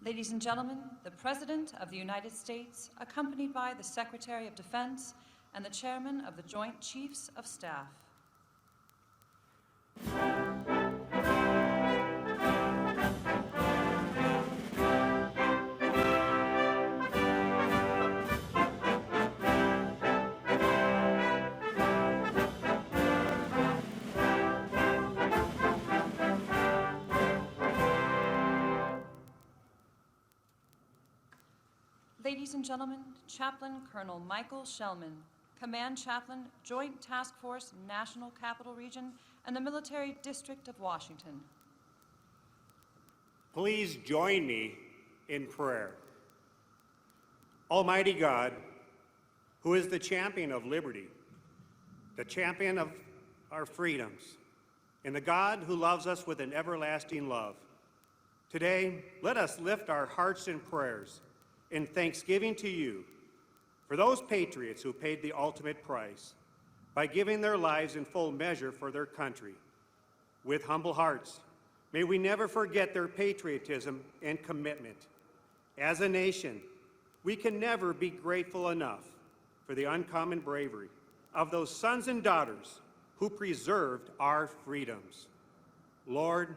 Ladies and gentlemen, the President of the United States, accompanied by the Secretary of Defense and the Chairman of the Joint Chiefs of Staff. Ladies and gentlemen, Chaplain Colonel Michael Shellman, Command Chaplain, Joint Task Force, National Capital Region, and the Military District of Washington. Please join me in prayer. Almighty God, who is the champion of liberty, the champion of our freedoms, and the God who loves us with an everlasting love, today let us lift our hearts in prayers in thanksgiving to you for those patriots who paid the ultimate price by giving their lives in full measure for their country. With humble hearts, may we never forget their patriotism and commitment. As a nation, we can never be grateful enough for the uncommon bravery of those sons and daughters who preserved our freedoms. Lord,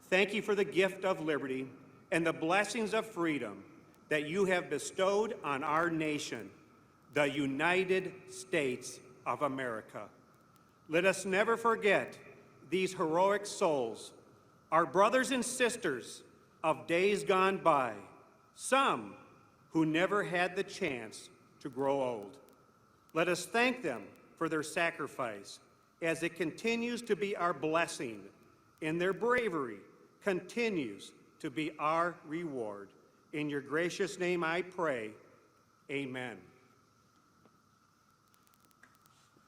thank you for the gift of liberty and the blessings of freedom that you have bestowed on our nation, the United States of America. Let us never forget these heroic souls, our brothers and sisters of days gone by, some who never had the chance to grow old. Let us thank them for their sacrifice as it continues to be our blessing, and their bravery continues to be our reward. In your gracious name I pray, amen.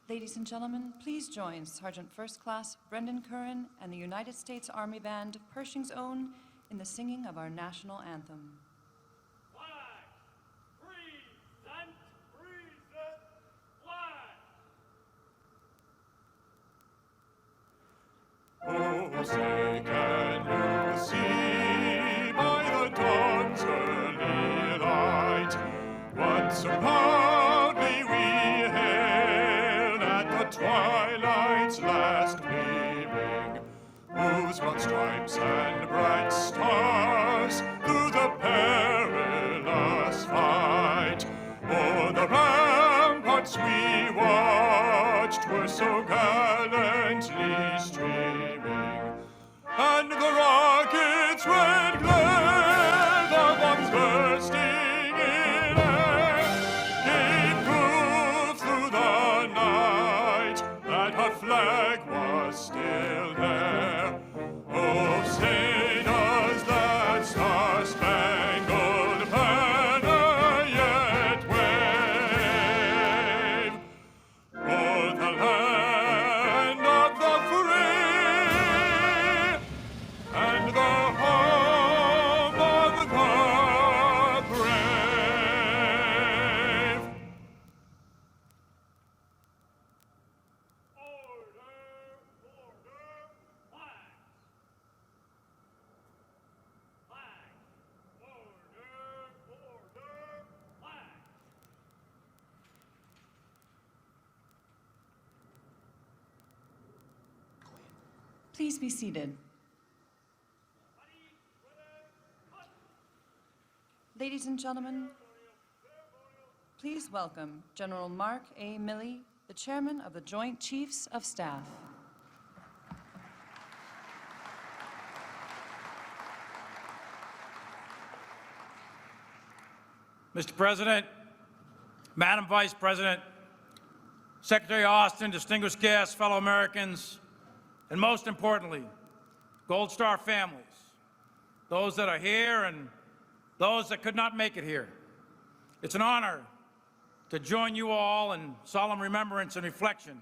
Ladies and gentlemen, please join Sergeant First Class Brendan Curran and the United States Army Band, Pershing's Own, in the singing of our national anthem. Oh, say can you see by the dawn's early light what so proudly we hailed at the twilight's last gleaming, whose broad stripes and bright stars through the perilous fight o'er the ramparts we watched were so gallantly streaming, and the rocket's red glare, the bombs bursting in air, gave proof through the night that her flag was still there. Oh, say does that star-spangled banner yet wave o'er the land of the free and the home of the brave? Please be seated. Ladies and gentlemen, please welcome General Mark A. Milley, the Chairman of the Joint Chiefs of Staff. Mr. President, Madam Vice President, Secretary Austin, distinguished guests, fellow Americans, and most importantly, Gold Star families, those that are here and those that could not make it here. It's an honor to join you all in solemn remembrance and reflection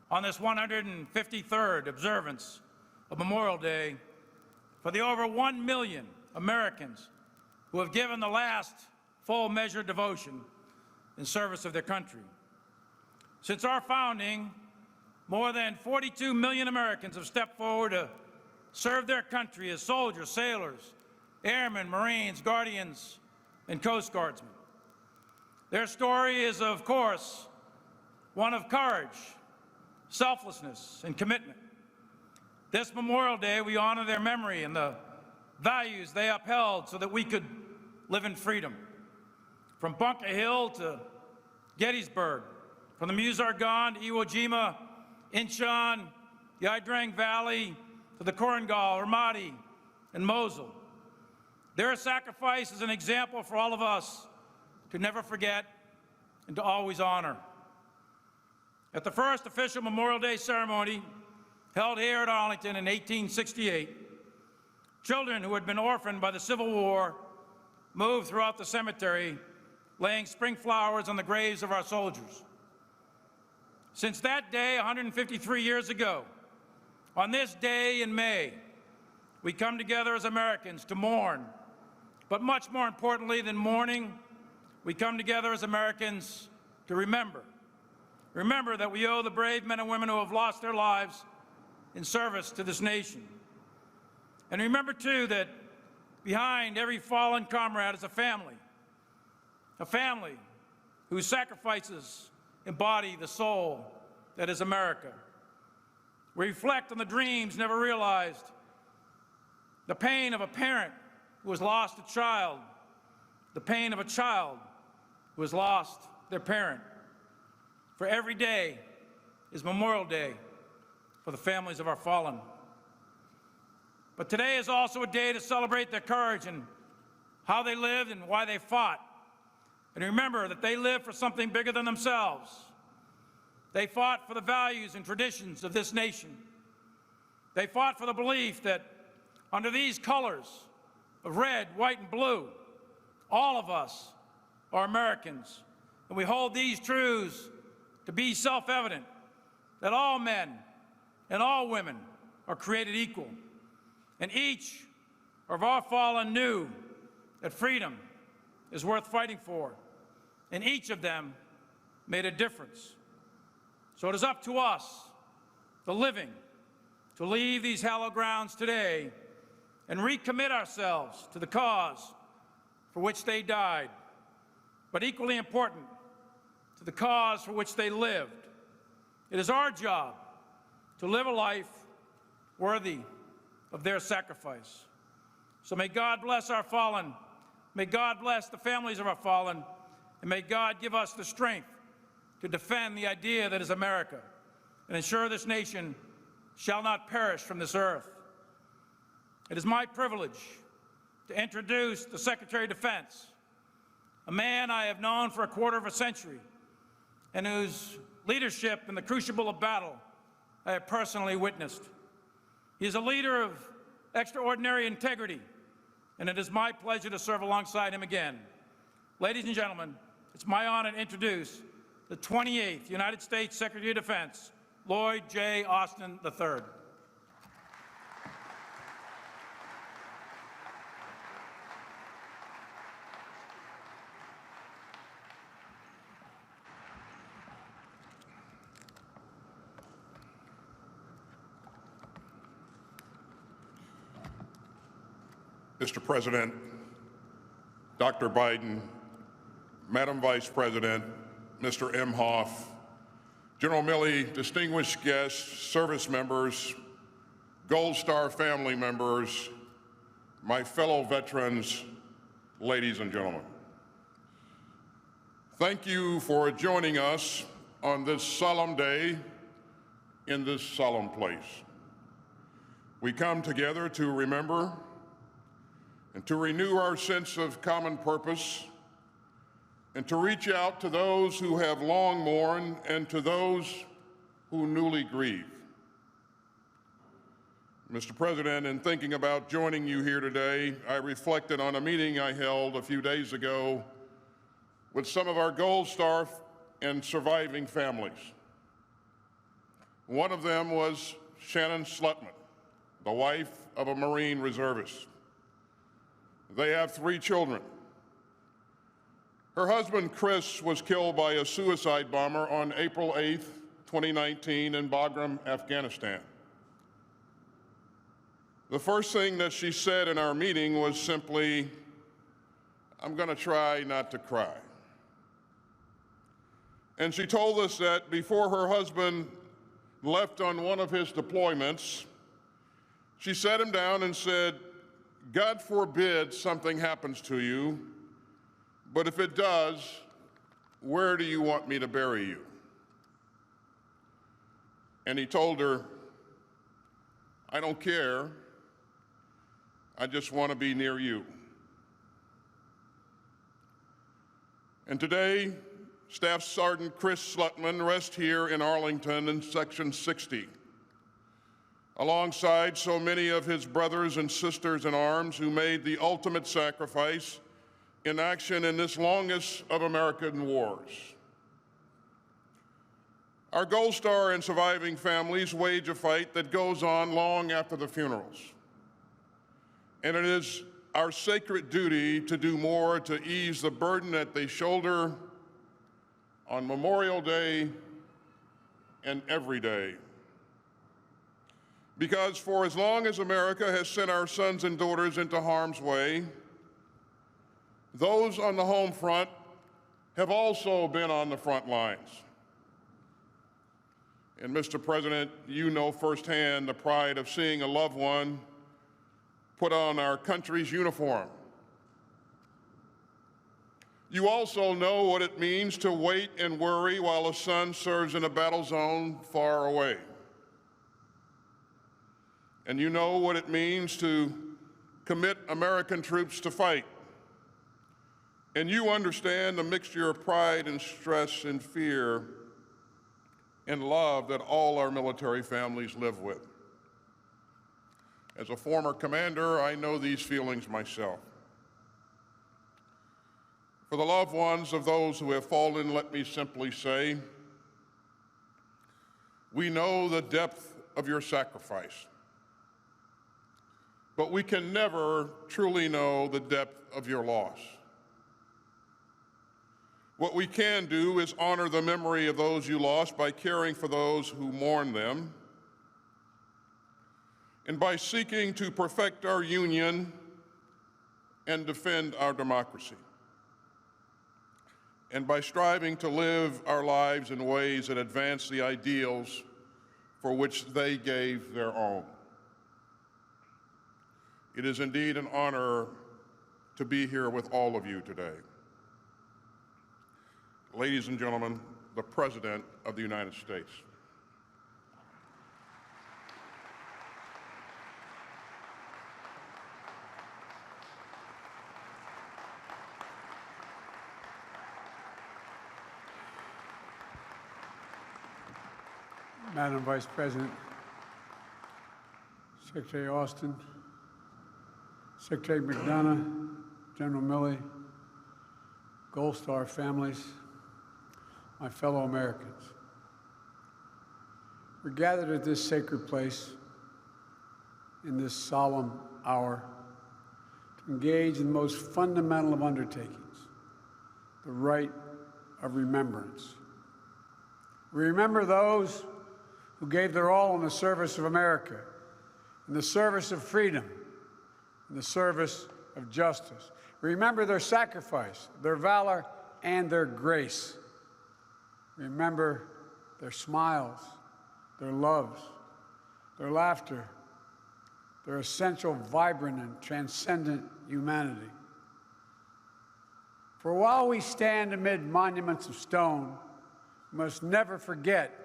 on this 153rd observance of Memorial Day for the over 1 million Americans who have given the last full measure devotion in service of their country. Since our founding, more than 42 million Americans have stepped forward to serve their country as soldiers, sailors, airmen, Marines, Guardians, and Coast Guardsmen. Their story is, of course, one of courage, selflessness, and commitment. This Memorial Day, we honor their memory and the values they upheld so that we could live in freedom. From Bunker Hill to Gettysburg, from the Meuse-Argonne to Iwo Jima, Incheon, the Ia Drang Valley, to the Korengal, Ramadi, and Mosul. Their sacrifice is an example for all of us to never forget and to always honor. At the first official Memorial Day ceremony held here at Arlington in 1868, children who had been orphaned by the Civil War moved throughout the cemetery, laying spring flowers on the graves of our soldiers. Since that day, 153 years ago, on this day in May, we come together as Americans to mourn, but much more importantly than mourning, we come together as Americans to remember. Remember that we owe the brave men and women who have lost their lives in service to this nation. And remember, too, that behind every fallen comrade is a family whose sacrifices embody the soul that is America. We reflect on the dreams never realized, the pain of a parent who has lost a child, the pain of a child who has lost their parent. For every day is Memorial Day for the families of our fallen. But today is also a day to celebrate their courage and how they lived and why they fought. And remember that they lived for something bigger than themselves. They fought for the values and traditions of this nation. They fought for the belief that under these colors of red, white, and blue, all of us are Americans. And we hold these truths to be self-evident, that all men and all women are created equal. And each of our fallen knew that freedom is worth fighting for. And each of them made a difference. So it is up to us, the living, to leave these hallowed grounds today and recommit ourselves to the cause for which they died, but equally important, to the cause for which they lived. It is our job to live a life worthy of their sacrifice. So may God bless our fallen, may God bless the families of our fallen, and may God give us the strength to defend the idea that is America and ensure this nation shall not perish from this earth. It is my privilege to introduce the Secretary of Defense, a man I have known for a quarter of a century and whose leadership in the crucible of battle I have personally witnessed. He is a leader of extraordinary integrity, and it is my pleasure to serve alongside him again. Ladies and gentlemen, it's my honor to introduce the 28th United States Secretary of Defense, Lloyd J. Austin III. Mr. President, Dr. Biden, Madam Vice President, Mr. Emhoff, General Milley, distinguished guests, service members, Gold Star family members, my fellow veterans, ladies and gentlemen. Thank you for joining us on this solemn day in this solemn place. We come together to remember and to renew our sense of common purpose, and to reach out to those who have long mourned and to those who newly grieve. Mr. President, in thinking about joining you here today, I reflected on a meeting I held a few days ago with some of our Gold Star and surviving families. One of them was Shannon Slutman, the wife of a Marine reservist. They have 3 children. Her husband, Chris, was killed by a suicide bomber on April 8th, 2019 in Bagram, Afghanistan. The first thing that she said in our meeting was simply, "I'm going to try not to cry." And she told us that before her husband left on one of his deployments, she sat him down and said, "God forbid something happens to you, but if it does, where do you want me to bury you?" And he told her, "I don't care. I just want to be near you." And today, Staff Sergeant Chris Slutman rests here in Arlington in Section 60, alongside so many of his brothers and sisters in arms who made the ultimate sacrifice in action in this longest of American wars. Our Gold Star and surviving families wage a fight that goes on long after the funerals. And it is our sacred duty to do more to ease the burden that they shoulder on Memorial Day and every day. Because for as long as America has sent our sons and daughters into harm's way, those on the home front have also been on the front lines. And Mr. President, you know firsthand the pride of seeing a loved one put on our country's uniform. You also know what it means to wait and worry while a son serves in a battle zone far away. And you know what it means to commit American troops to fight. And you understand the mixture of pride and stress and fear and love that all our military families live with. As a former commander, I know these feelings myself. For the loved ones of those who have fallen, let me simply say, we know the depth of your sacrifice, but we can never truly know the depth of your loss. What we can do is honor the memory of those you lost by caring for those who mourn them, and by seeking to perfect our union and defend our democracy, and by striving to live our lives in ways that advance the ideals for which they gave their own. It is indeed an honor to be here with all of you today. Ladies and gentlemen, the President of the United States. Madam Vice President, Secretary Austin, Secretary McDonough, General Milley, Gold Star families, my fellow Americans. We're gathered at this sacred place in this solemn hour to engage in the most fundamental of undertakings, the right of remembrance. We remember those who gave their all in the service of America, in the service of freedom, in the service of justice. We remember their sacrifice, their valor, and their grace. Remember their smiles, their loves, their laughter, their essential, vibrant, and transcendent humanity. For while we stand amid monuments of stone, we must never forget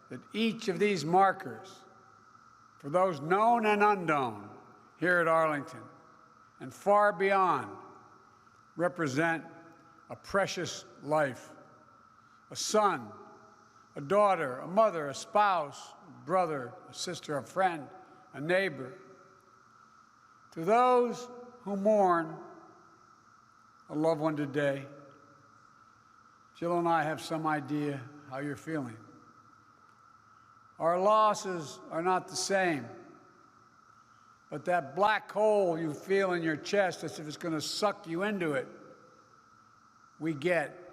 that each of these markers, for those known and unknown here at Arlington and far beyond, represent a precious life. A son, a daughter, a mother, a spouse, a brother, a sister, a friend, a neighbor. To those who mourn a loved one today, Jill and I have some idea how you're feeling. Our losses are not the same, but that black hole you feel in your chest as if it's going to suck you into it, we get.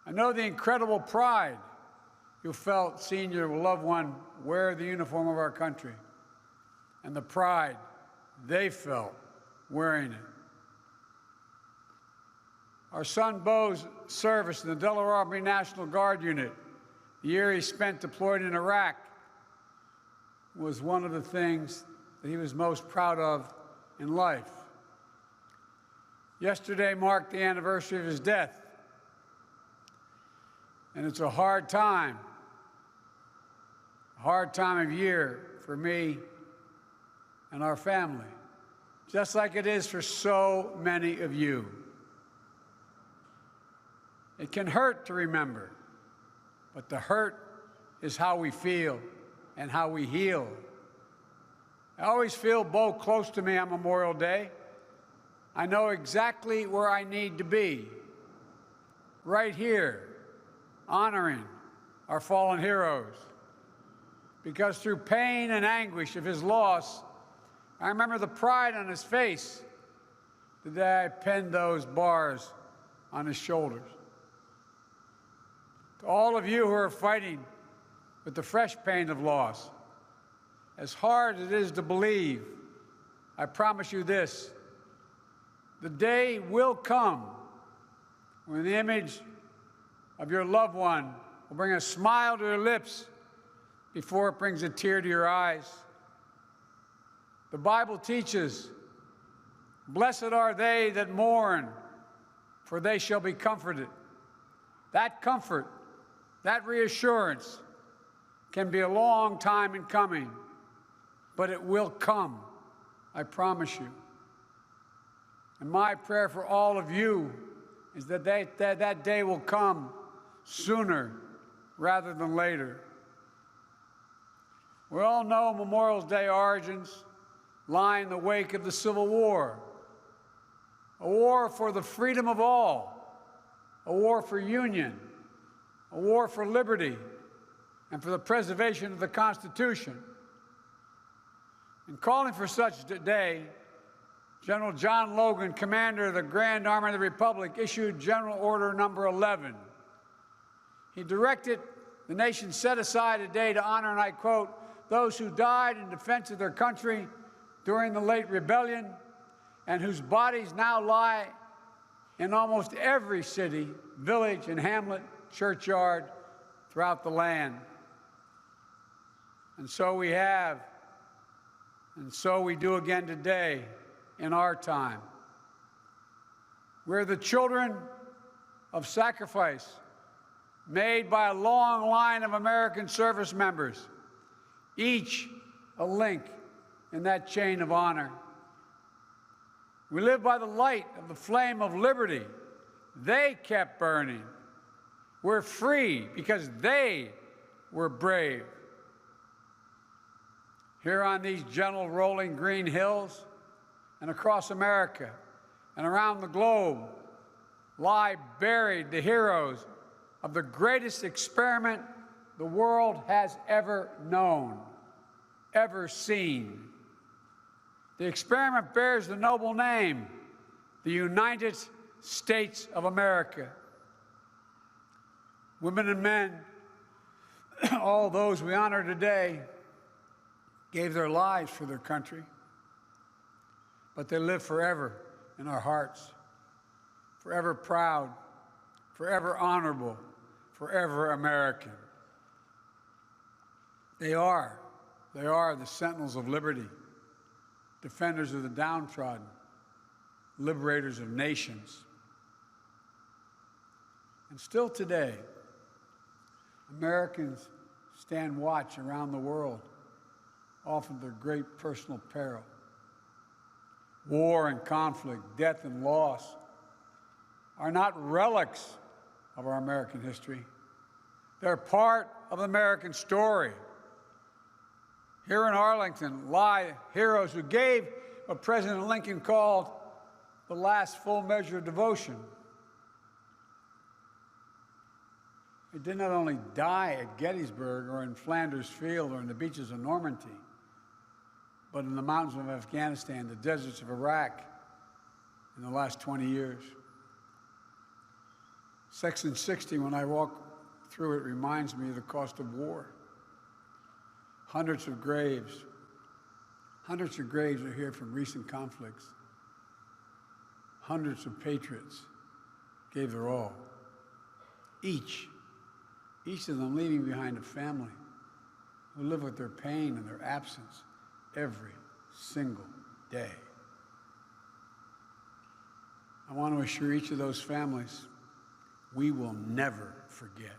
I know the incredible pride you felt seeing your loved one wear the uniform of our country, and the pride they felt wearing it. Our son Bo's service in the Delaware Army National Guard Unit, the year he spent deployed in Iraq, was one of the things that he was most proud of in life. Yesterday marked the anniversary of his death, and it's a hard time of year for me and our family, just like it is for so many of you. It can hurt to remember, but the hurt is how we feel and how we heal. I always feel Bo close to me on Memorial Day. I know exactly where I need to be, right here, honoring our fallen heroes. Because through pain and anguish of his loss, I remember the pride on his face the day I penned those bars on his shoulders. To all of you who are fighting with the fresh pain of loss, as hard as it is to believe, I promise you this: the day will come when the image of your loved one will bring a smile to your lips before it brings a tear to your eyes. The Bible teaches, "Blessed are they that mourn, for they shall be comforted." That comfort, that reassurance can be a long time in coming, but it will come, I promise you. And my prayer for all of you is that that day will come sooner rather than later. We all know Memorial Day origins lie in the wake of the Civil War, a war for the freedom of all, a war for union, a war for liberty, and for the preservation of the Constitution. In calling for such a day, General John Logan, commander of the Grand Army of the Republic, issued General Order Number 11. He directed the nation set aside a day to honor, and I quote, "those who died in defense of their country during the late rebellion and whose bodies now lie in almost every city, village, and hamlet, churchyard throughout the land." And so we have, and so we do again today in our time. We're the children of sacrifice made by a long line of American service members, each a link in that chain of honor. We live by the light of the flame of liberty they kept burning. We're free because they were brave. Here on these gentle rolling green hills and across America and around the globe lie buried the heroes of the greatest experiment the world has ever known, ever seen. The experiment bears the noble name, the United States of America. Women and men, all those we honor today, gave their lives for their country, but they live forever in our hearts, forever proud, forever honorable, forever American. They are the sentinels of liberty, defenders of the downtrodden, liberators of nations. And still today, Americans stand watch around the world, often at their great personal peril. War and conflict, death and loss are not relics of our American history. They're part of the American story. Here in Arlington lie heroes who gave what President Lincoln called the last full measure of devotion. They did not only die at Gettysburg or in Flanders Field or in the beaches of Normandy, but in the mountains of Afghanistan, the deserts of Iraq in the last 20 years. Section 60, when I walk through it, reminds me of the cost of war. Hundreds of graves are here from recent conflicts. Hundreds of patriots gave their all. Each of them leaving behind a family who live with their pain and their absence every single day. I want to assure each of those families, we will never forget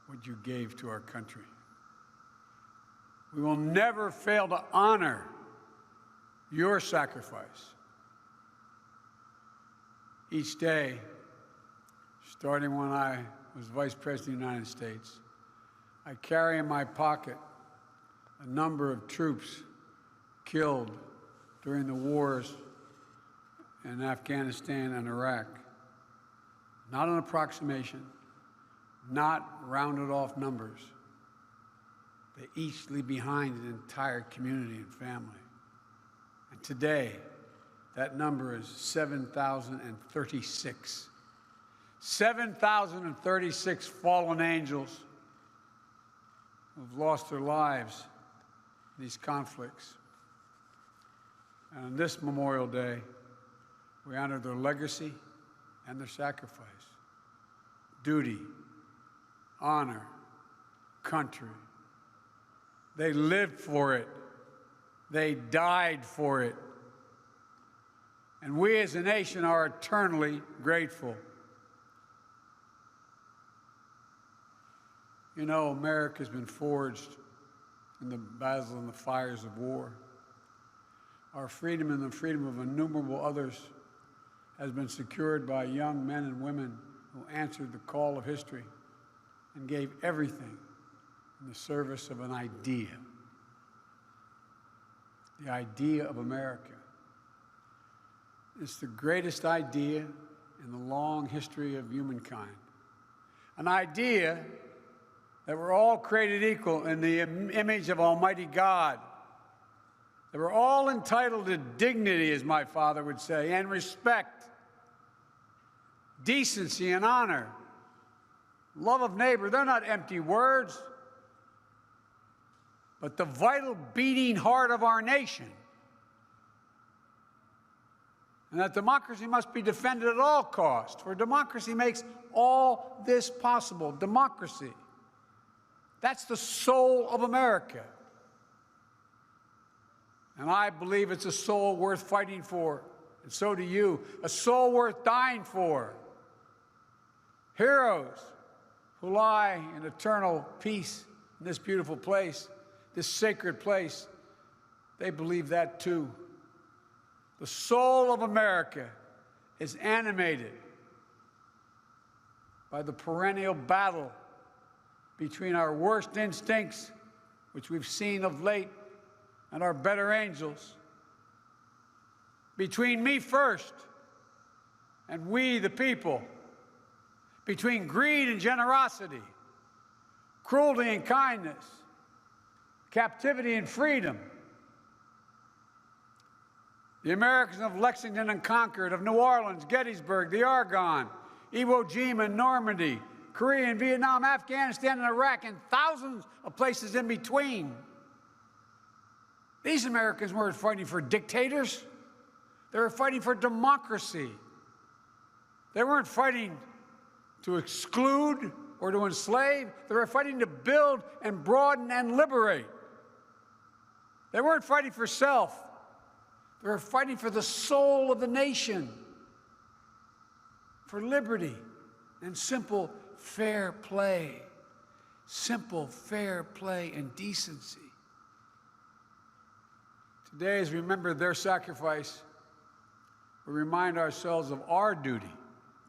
what you gave to our country. We will never fail to honor your sacrifice. Each day, starting when I was Vice President of the United States, I carry in my pocket a number of troops killed during the wars in Afghanistan and Iraq. Not an approximation, not rounded off numbers. They each leave behind an entire community and family. And today, that number is 7,036. 7,036 fallen angels who've lost their lives in these conflicts. And on this Memorial Day, we honor their legacy and their sacrifice. Duty, honor, country. They lived for it. They died for it. And we as a nation are eternally grateful. You know, America's been forged in the battles and the fires of war. Our freedom and the freedom of innumerable others has been secured by young men and women who answered the call of history and gave everything in the service of an idea. The idea of America. It's the greatest idea in the long history of humankind. An idea that we're all created equal in the image of Almighty God. That we're all entitled to dignity, as my father would say, and respect, decency and honor, love of neighbor. They're not empty words, but the vital beating heart of our nation. And that democracy must be defended at all costs, for democracy makes all this possible. Democracy. That's the soul of America. And I believe it's a soul worth fighting for, and so do you. A soul worth dying for. Heroes who lie in eternal peace in this beautiful place, this sacred place, they believe that too. The soul of America is animated by the perennial battle between our worst instincts, which we've seen of late, and our better angels. Between me first and we the people. Between greed and generosity, cruelty and kindness, captivity and freedom. The Americans of Lexington and Concord, of New Orleans, Gettysburg, the Argonne, Iwo Jima and Normandy, Korea and Vietnam, Afghanistan and Iraq, and thousands of places in between. These Americans weren't fighting for dictators. They were fighting for democracy. They weren't fighting to exclude or to enslave. They were fighting to build and broaden and liberate. They weren't fighting for self. They were fighting for the soul of the nation, for liberty and simple fair play. Simple fair play and decency. Today, as we remember their sacrifice, we remind ourselves of our duty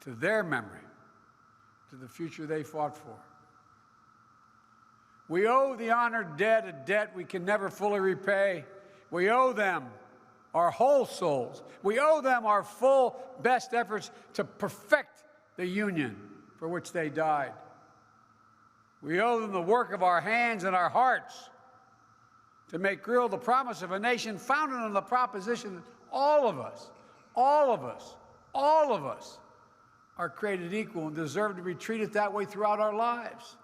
to their memory, to the future they fought for. We owe the honored dead a debt we can never fully repay. We owe them our whole souls. We owe them our full best efforts to perfect the union for which they died. We owe them the work of our hands and our hearts to make real the promise of a nation founded on the proposition that all of us are created equal and deserve to be treated that way throughout our lives.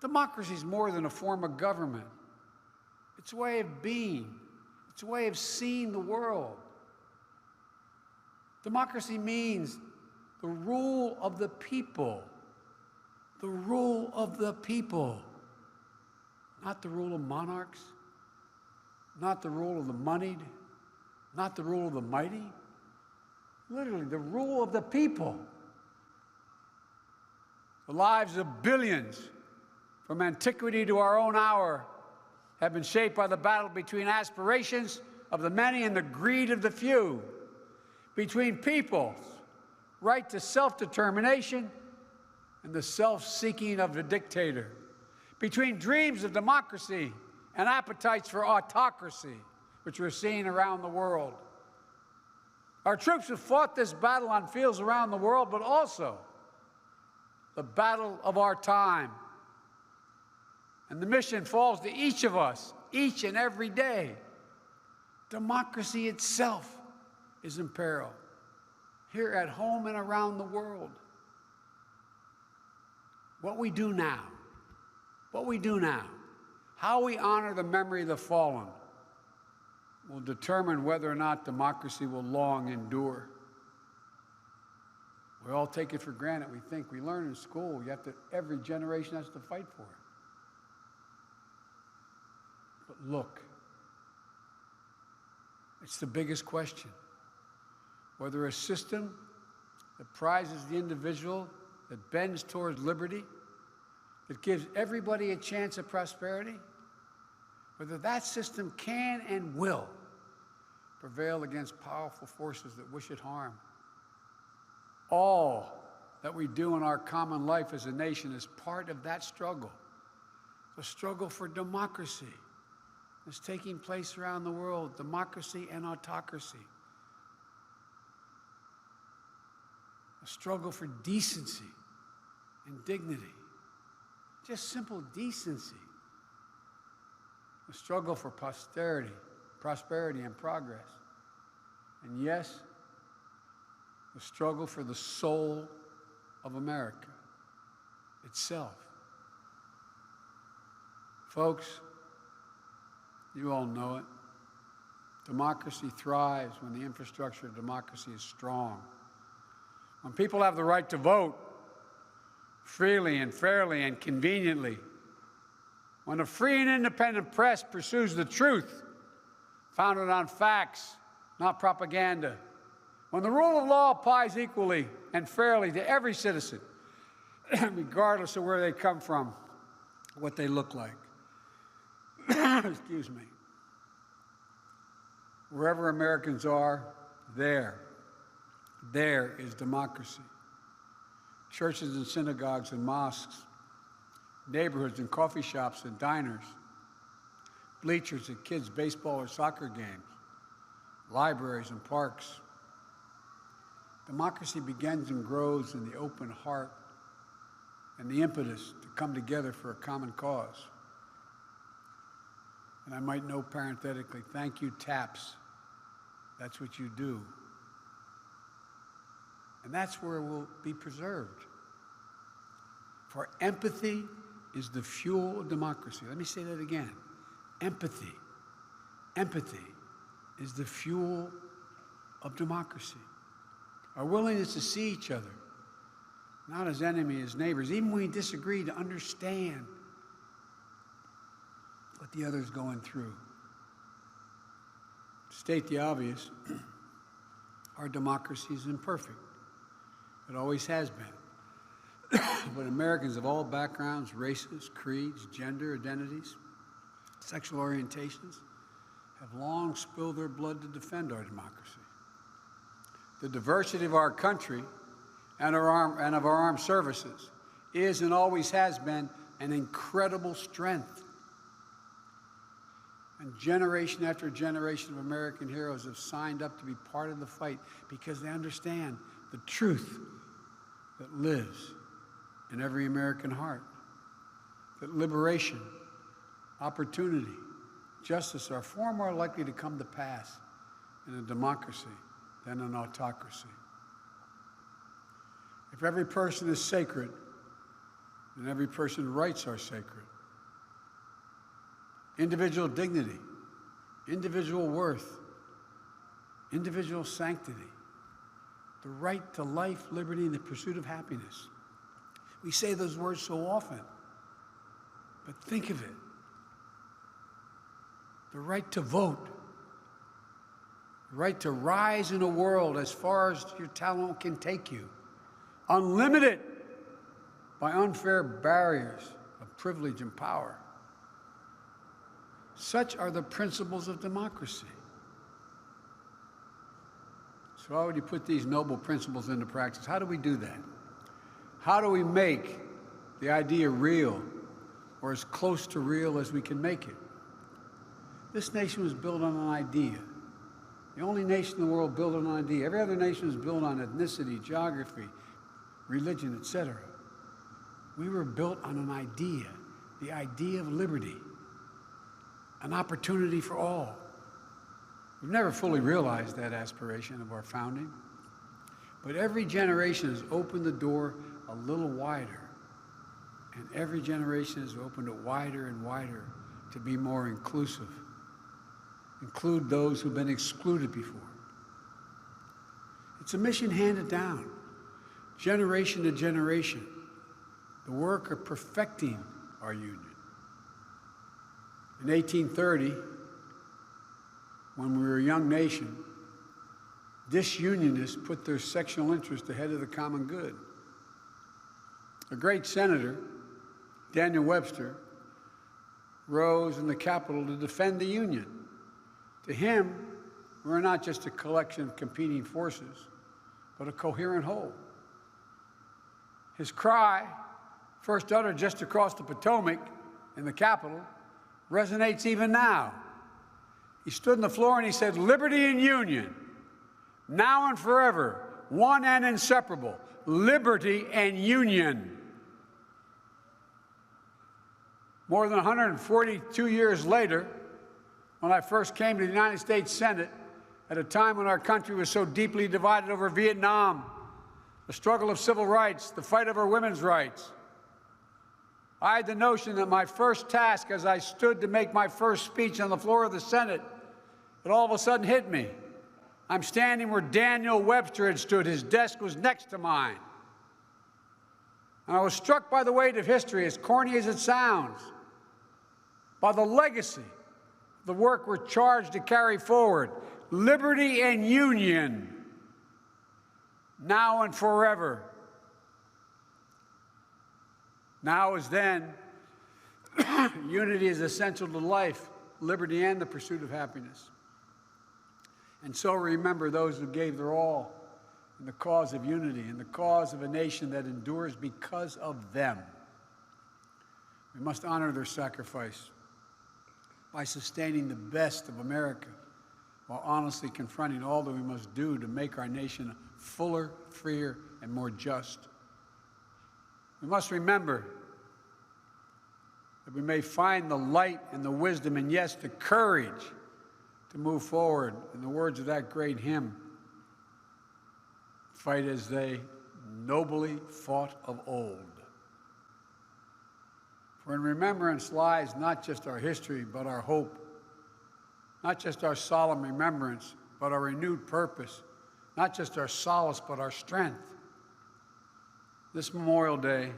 Democracy is more than a form of government. It's a way of being. It's a way of seeing the world. Democracy means the rule of the people. The rule of the people. Not the rule of monarchs. Not the rule of the moneyed. Not the rule of the mighty. Literally, the rule of the people. The lives of billions, from antiquity to our own hour, have been shaped by the battle between aspirations of the many and the greed of the few, between people's right to self-determination and the self-seeking of the dictator, between dreams of democracy and appetites for autocracy, which we're seeing around the world. Our troops have fought this battle on fields around the world, but also the battle of our time. And the mission falls to each of us, each and every day. Democracy itself is in peril, here at home and around the world. What we do now, how we honor the memory of the fallen, will determine whether or not democracy will long endure. We all take it for granted. We think we learn in school, every generation has to fight for it. But look, it's the biggest question. Whether a system that prizes the individual, that bends towards liberty, that gives everybody a chance at prosperity, whether that system can and will prevail against powerful forces that wish it harm. All that we do in our common life as a nation is part of that struggle, the struggle for democracy that's taking place around the world, democracy and autocracy. A struggle for decency and dignity, just simple decency. A struggle for prosperity and progress. And yes, the struggle for the soul of America itself. Folks, you all know it. Democracy thrives when the infrastructure of democracy is strong. When people have the right to vote freely and fairly and conveniently. When a free and independent press pursues the truth, founded on facts, not propaganda. When the rule of law applies equally and fairly to every citizen, regardless of where they come from, what they look like. Excuse me. Wherever Americans are, there is democracy. Churches and synagogues and mosques, neighborhoods and coffee shops and diners, bleachers at kids' baseball or soccer games, libraries and parks. Democracy begins and grows in the open heart and the impetus to come together for a common cause. And I might note parenthetically, thank you, TAPS. That's what you do. And that's where it will be preserved. For empathy is the fuel of democracy. Let me say that again. Empathy is the fuel of democracy. Our willingness to see each other, not as enemies, as neighbors, even when we disagree, to understand what the other's going through. To state the obvious, our democracy is imperfect. It always has been. But Americans of all backgrounds, races, creeds, gender identities, sexual orientations, have long spilled their blood to defend our democracy. The diversity of our country and of our armed services is and always has been an incredible strength. And generation after generation of American heroes have signed up to be part of the fight because they understand the truth that lives in every American heart. That liberation, opportunity, justice are far more likely to come to pass in a democracy than an autocracy. If every person is sacred, then every person's rights are sacred. Individual dignity, individual worth, individual sanctity, the right to life, liberty, and the pursuit of happiness. We say those words so often, but think of it. The right to vote, the right to rise in a world as far as your talent can take you, unlimited by unfair barriers of privilege and power. Such are the principles of democracy. So how would you put these noble principles into practice? How do we do that? How do we make the idea real, or as close to real as we can make it? This nation was built on an idea. The only nation in the world built on an idea. Every other nation is built on ethnicity, geography, religion, etc. We were built on an idea, the idea of liberty, an opportunity for all. We've never fully realized that aspiration of our founding, but every generation has opened the door a little wider, and every generation has opened it wider and wider to be more inclusive, include those who've been excluded before. It's a mission handed down, generation to generation, the work of perfecting our union. In 1830, when we were a young nation, disunionists put their sectional interest ahead of the common good. A great senator, Daniel Webster, rose in the Capitol to defend the Union. To him, we're not just a collection of competing forces, but a coherent whole. His cry, first uttered just across the Potomac in the Capitol, resonates even now. He stood on the floor and he said, "Liberty and union, now and forever, one and inseparable. Liberty and union." More than 142 years later, when I first came to the United States Senate, at a time when our country was so deeply divided over Vietnam, the struggle of civil rights, the fight over women's rights, I had the notion that my first task as I stood to make my first speech on the floor of the Senate, it all of a sudden hit me. I'm standing where Daniel Webster had stood. His desk was next to mine. And I was struck by the weight of history, as corny as it sounds, by the legacy, the work we're charged to carry forward. Liberty and union, now and forever. Now as then, unity is essential to life, liberty, and the pursuit of happiness. And so remember those who gave their all in the cause of unity, in the cause of a nation that endures because of them. We must honor their sacrifice by sustaining the best of America, while honestly confronting all that we must do to make our nation fuller, freer, and more just. We must remember that we may find the light and the wisdom and, yes, the courage to move forward. In the words of that great hymn, fight as they nobly fought of old. For in remembrance lies not just our history, but our hope. Not just our solemn remembrance, but our renewed purpose. Not just our solace, but our strength. This Memorial Day,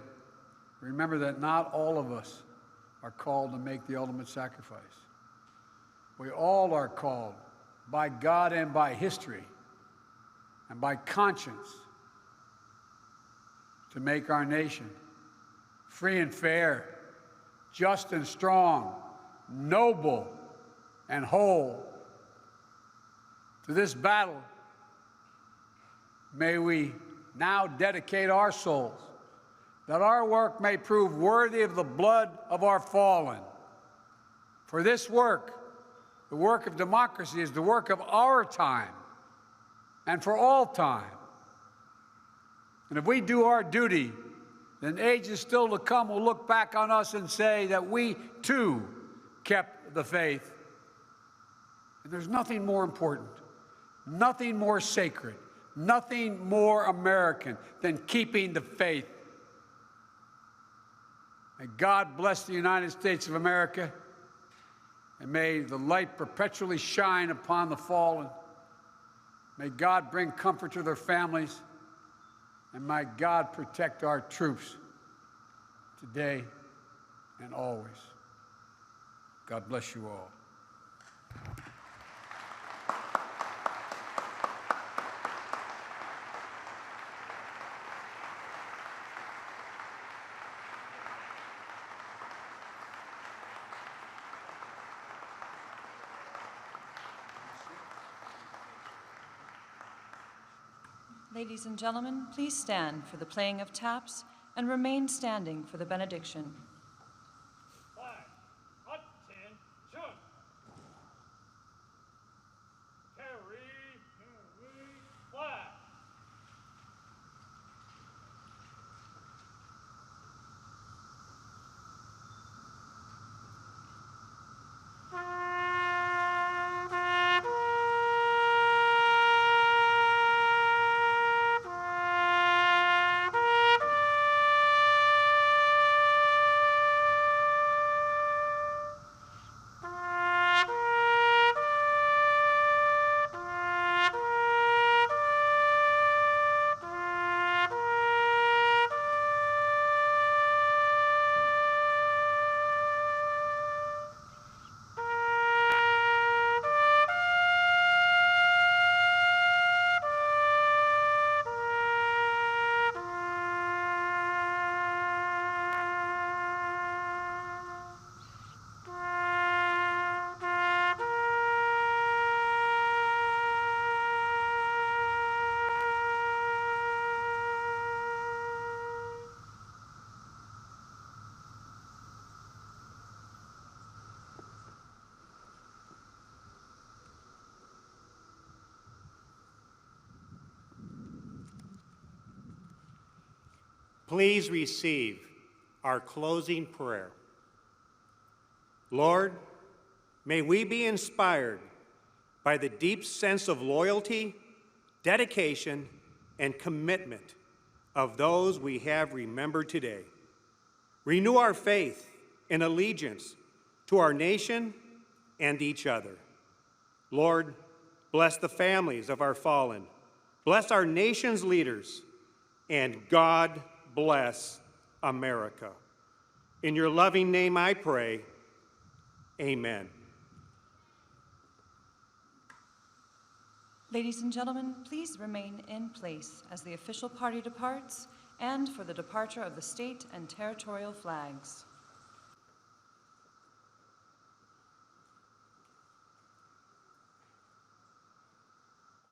remember that not all of us are called to make the ultimate sacrifice. We all are called by God and by history and by conscience to make our nation free and fair, just and strong, noble and whole. To this battle, may we now dedicate our souls, that our work may prove worthy of the blood of our fallen. For this work, the work of democracy, is the work of our time and for all time. And if we do our duty, then ages still to come will look back on us and say that we, too, kept the faith. And there's nothing more important, nothing more sacred, nothing more American than keeping the faith. May God bless the United States of America, and may the light perpetually shine upon the fallen. May God bring comfort to their families, and may God protect our troops today and always. God bless you all. Ladies and gentlemen, please stand for the playing of taps and remain standing for the benediction. Please receive our closing prayer. Lord, may we be inspired by the deep sense of loyalty, dedication, and commitment of those we have remembered today. Renew our faith and allegiance to our nation and each other. Lord, bless the families of our fallen. Bless our nation's leaders. And God bless America. In your loving name I pray, amen. Ladies and gentlemen, please remain in place as the official party departs and for the departure of the state and territorial flags.